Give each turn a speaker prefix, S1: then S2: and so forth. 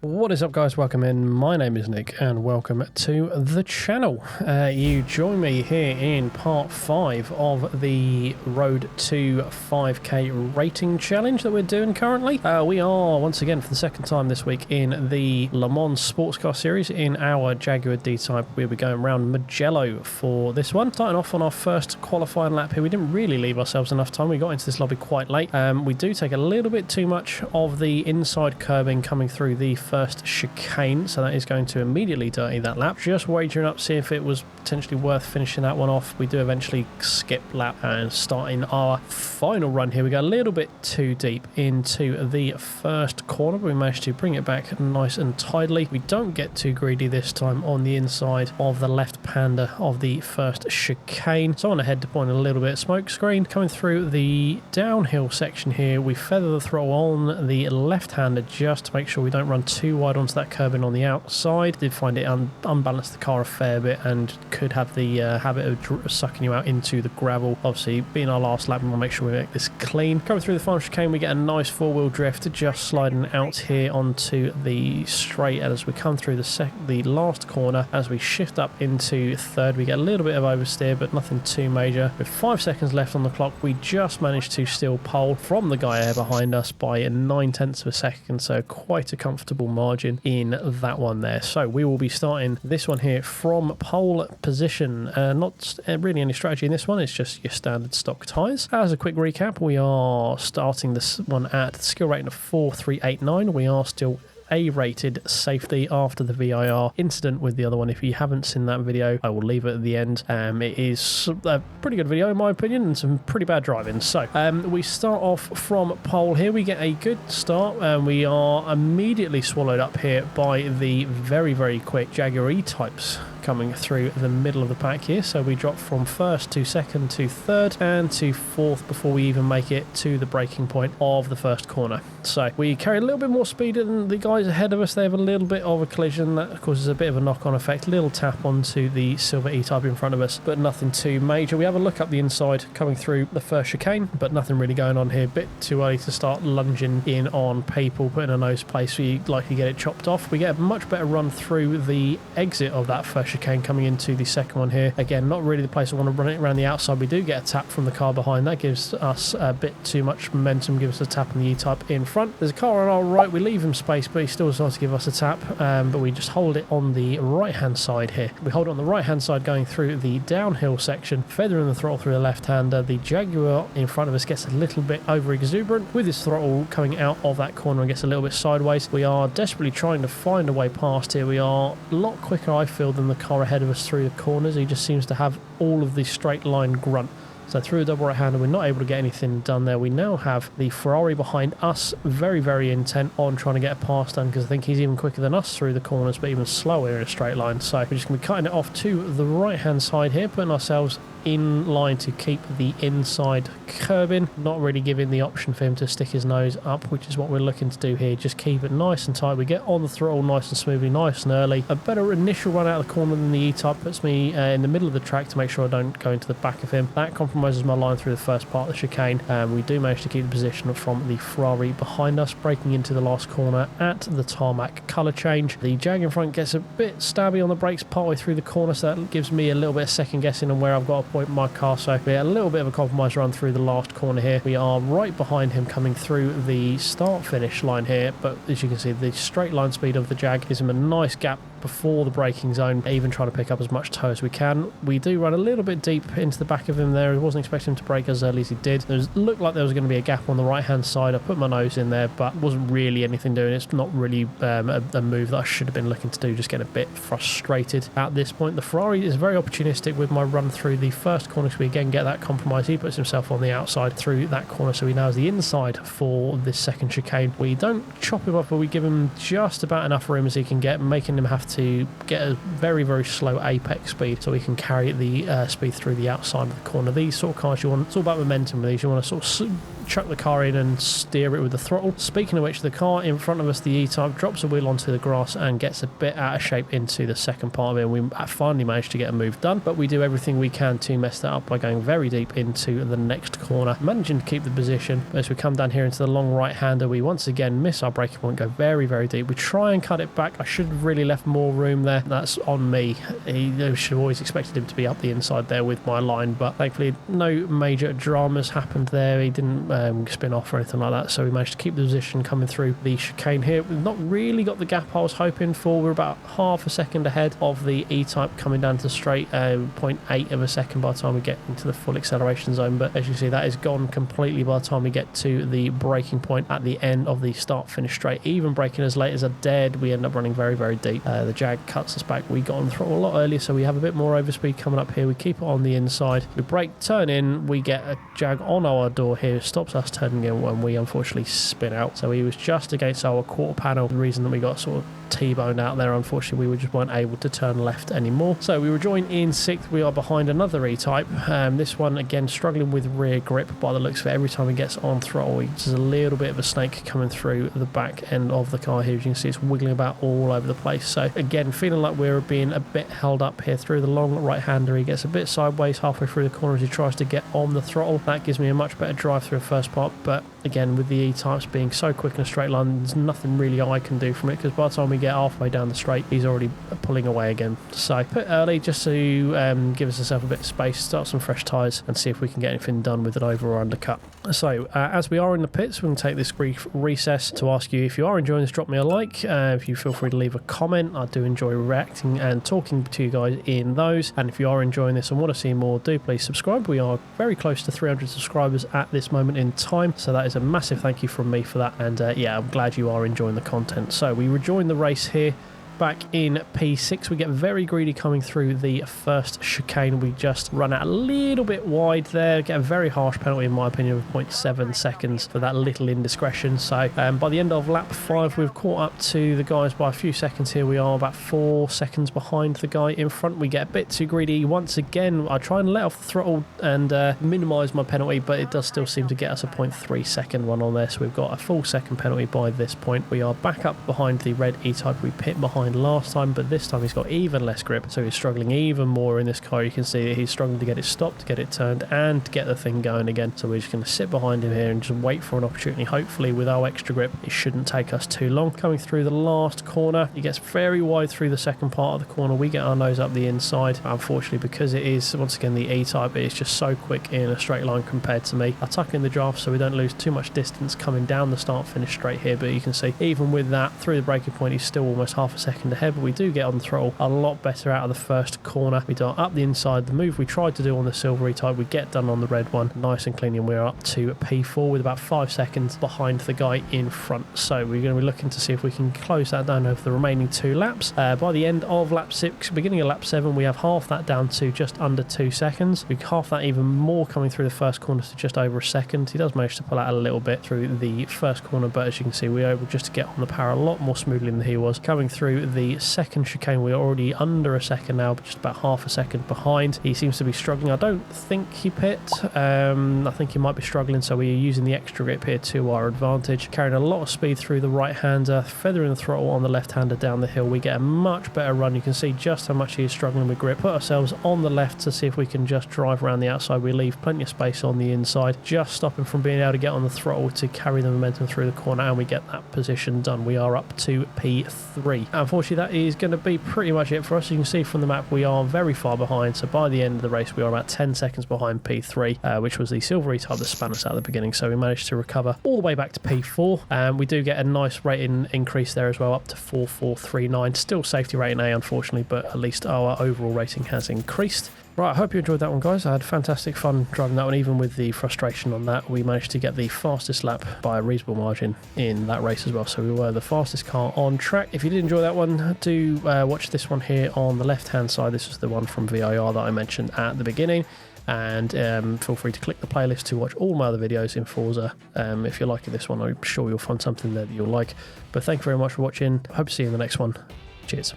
S1: What is up, guys? Welcome in. My name is Nick and welcome to the channel. You join me here in part 5 of the Road to 5k rating challenge that we're doing currently. We are once again for the second time this week in the LeMans sports car series in our Jaguar D-Type. We'll be going around Mugello for this one. Starting off on our first qualifying lap here. We didn't really leave ourselves enough time. We got into this lobby quite late. We do take a little bit too much of the inside curbing coming through the first chicane, so that is going to immediately dirty that lap. Just wagering up, see if it was potentially worth finishing that one off. We do eventually skip lap and starting our final run here. We go a little bit too deep into the first corner, but we managed to bring it back nice and tidily. We don't get too greedy this time on the inside of the left panda of the first chicane. So on ahead to point a little bit of smoke screen. Coming through the downhill section here, we feather the throttle on the left hander just to make sure we don't run too wide onto that curbing on the outside. Did find it unbalanced the car a fair bit and could have the habit of sucking you out into the gravel. Obviously, being our last lap, we want to make sure we make this clean. Coming through the final chicane, we get a nice four-wheel drift, just sliding out here onto the straight as we come through the last corner. As we shift up into third, we get a little bit of oversteer, but nothing too major. With 5 seconds left on the clock, we just managed to steal pole from the guy behind us by 9/10 of a second, so quite a comfortable margin in that one there. So we will be starting this one here from pole position. Not really any strategy in this one, it's just your standard stock tyres. As a quick recap, we are starting this one at skill rating of 4389. We are still A-rated safety after the VIR incident with the other one. If you haven't seen that video, I will leave it at the end. It is a pretty good video in my opinion and some pretty bad driving. So we start off from pole here. We get a good start and we are immediately swallowed up here by the very quick Jaguar E-types coming through the middle of the pack here. So we drop from first to second to third and to fourth before we even make it to the braking point of the first corner. So we carry a little bit more speed than the guys ahead of us. They have a little bit of a collision that causes a bit of a knock-on effect, little tap onto the silver E-type in front of us, but nothing too major. We have a look up the inside coming through the first chicane, but nothing really going on here. Bit too early to start lunging in on people, putting a nose place where you likely get it chopped off. We get a much better run through the exit of that first chicane coming into the second one here. Again, not really the place I want to run it around the outside. We do get a tap from the car behind. That gives us a bit too much momentum, gives us a tap on the E-type in front. There's a car on our right. We leave him space, but he still decides to give us a tap, but we just hold it on the right-hand side here. We hold it on the right-hand side going through the downhill section, feathering the throttle through the left-hander. The Jaguar in front of us gets a little bit over-exuberant with his throttle coming out of that corner and gets a little bit sideways. We are desperately trying to find a way past here. We are a lot quicker, I feel, than the car ahead of us through the corners. He just seems to have all of the straight line grunt. So through a double right-hander, we're not able to get anything done there. We now have the Ferrari behind us, very intent on trying to get a pass done, because I think he's even quicker than us through the corners, but even slower in a straight line. So we're just going to be cutting it off to the right-hand side here, putting ourselves in line to keep the inside curbing, not really giving the option for him to stick his nose up, which is what we're looking to do here. Just keep it nice and tight. We get on the throttle nice and smoothly, nice and early. A better initial run out of the corner than the E-type puts me in the middle of the track to make sure I don't go into the back of him. That compromises my line through the first part of the chicane. We do manage to keep the position from the Ferrari behind us, breaking into the last corner at the tarmac colour change. The Jag in front gets a bit stabby on the brakes partway through the corner, so that gives me a little bit of second guessing on where I've got to point my car. So we had a little bit of a compromise run through the last corner here. We are right behind him coming through the start finish line here, but as you can see, the straight line speed of the Jag gives him a nice gap before the braking zone, even trying to pick up as much toe as we can. We do run a little bit deep into the back of him there. I wasn't expecting him to brake as early as he did. It looked like there was going to be a gap on the right hand side. I put my nose in there, but wasn't really anything doing. It's not really a move that I should have been looking to do. Just getting a bit frustrated at this point. The Ferrari is very opportunistic with my run through the first corner, so we again get that compromise. He puts himself on the outside through that corner, so he now has the inside for this second chicane. We don't chop him up, but we give him just about enough room as he can get, making him have to get a very slow apex speed so we can carry the speed through the outside of the corner. These sort of cars, you want, it's all about momentum with these. You want to sort of chuck the car in and steer it with the throttle. Speaking of which, the car in front of us, the E-Type, drops a wheel onto the grass and gets a bit out of shape into the second part of it. We finally managed to get a move done, but we do everything we can to mess that up by going very deep into the next corner, managing to keep the position. But as we come down here into the long right-hander, we once again miss our braking point, go very, very deep. We try and cut it back. I should have really left more room there. That's on me. I should have always expected him to be up the inside there with my line, but thankfully no major dramas happened there. He didn't spin off or anything like that, so we managed to keep the position coming through the chicane here. We've not really got the gap I was hoping for. We're about half a second ahead of the E-Type coming down to straight, 0.8 of a second by the time we get into the full acceleration zone, but as you see, that is gone completely by the time we get to the braking point at the end of the start-finish straight. Even braking as late as I dared, we end up running very, very deep. The Jag cuts us back. We got on the throttle a lot earlier, so we have a bit more overspeed coming up here. We keep it on the inside. We brake, turn in, we get a Jag on our door here, stops us turning in when we unfortunately spin out. So he was just against our quarter panel, the reason that we got sort of T-boned out there. Unfortunately, we just weren't able to turn left anymore. So we rejoin in 6th. We are behind another E-Type. This one, again, struggling with rear grip by the looks of it. Every time he gets on throttle, there's a little bit of a snake coming through the back end of the car here. As you can see, it's wiggling about all over the place. So again, feeling like we're being a bit held up here through the long right-hander. He gets a bit sideways halfway through the corner as he tries to get on the throttle. That gives me a much better drive through the first part, but again, with the E-Types being so quick in a straight line, there's nothing really I can do from it, because by the time we get halfway down the straight, he's already pulling away again. So pit early just to give us a bit of space, start some fresh tyres and see if we can get anything done with an over or undercut. So as we are in the pits, we can take this brief recess to ask you, if you are enjoying this, drop me a like. If you feel free to leave a comment, I do enjoy reacting and talking to you guys in those. And if you are enjoying this and want to see more, do please subscribe. We are very close to 300 subscribers at this moment in time, so that is a massive thank you from me for that. And yeah, I'm glad you are enjoying the content. So we rejoin the race here back in P6. We get very greedy coming through the first chicane. We just run out a little bit wide there, get a very harsh penalty in my opinion of 0.7 seconds for that little indiscretion. So by the end of lap 5, we've caught up to the guys by a few seconds here. We are about 4 seconds behind the guy in front. We get a bit too greedy once again. I try and let off the throttle and minimise my penalty, but it does still seem to get us a 0.3 second one on there. So we've got a full second penalty by this point. We are back up behind the red E-Type we pit behind last time, but this time he's got even less grip, so he's struggling even more in this car. You can see that he's struggling to get it stopped, get it turned, and get the thing going again. So we're just going to sit behind him here and just wait for an opportunity. Hopefully with our extra grip, it shouldn't take us too long. Coming through the last corner, he gets very wide through the second part of the corner. We get our nose up the inside. Unfortunately, because it is once again the E-Type, it is just so quick in a straight line compared to me. I tuck in the draft so we don't lose too much distance coming down the start finish straight here, but you can see even with that through the braking point, he's still almost half a second ahead. But we do get on the throttle a lot better out of the first corner. We dart up the inside. The move we tried to do on the silver E-Type, we get done on the red one nice and clean, and we're up to P4 with about 5 seconds behind the guy in front. So we're going to be looking to see if we can close that down over the remaining 2 laps. By the end of lap 6, beginning of lap 7, we have half that down to just under 2 seconds. We half that even more coming through the first corner to just over a second. He does manage to pull out a little bit through the first corner, but as you can see, we were able just to get on the power a lot more smoothly than he was. Coming through the second chicane, we're already under a second now, but just about half a second behind. He seems to be struggling. I don't think he pit. I think he might be struggling, so we're using the extra grip here to our advantage. Carrying a lot of speed through the right-hander, feathering the throttle on the left-hander down the hill. We get a much better run. You can see just how much he is struggling with grip. Put ourselves on the left to see if we can just drive around the outside. We leave plenty of space on the inside, just stopping from being able to get on the throttle to carry the momentum through the corner, and we get that position done. We are up to P3. Unfortunately, that is going to be pretty much it for us. You can see from the map we are very far behind, so by the end of the race we are about 10 seconds behind P3, which was the silver E-Type that span us out at the beginning. So we managed to recover all the way back to P4, and we do get a nice rating increase there as well, up to 4439. Still safety rating A, unfortunately, but at least our overall rating has increased. Right, I hope you enjoyed that one, guys. I had fantastic fun driving that one. Even with the frustration on that, we managed to get the fastest lap by a reasonable margin in that race as well. So we were the fastest car on track. If you did enjoy that one, do watch this one here on the left-hand side. This was the one from VIR that I mentioned at the beginning. And feel free to click the playlist to watch all my other videos in Forza. If you're liking this one, I'm sure you'll find something there that you'll like. But thank you very much for watching. Hope to see you in the next one. Cheers.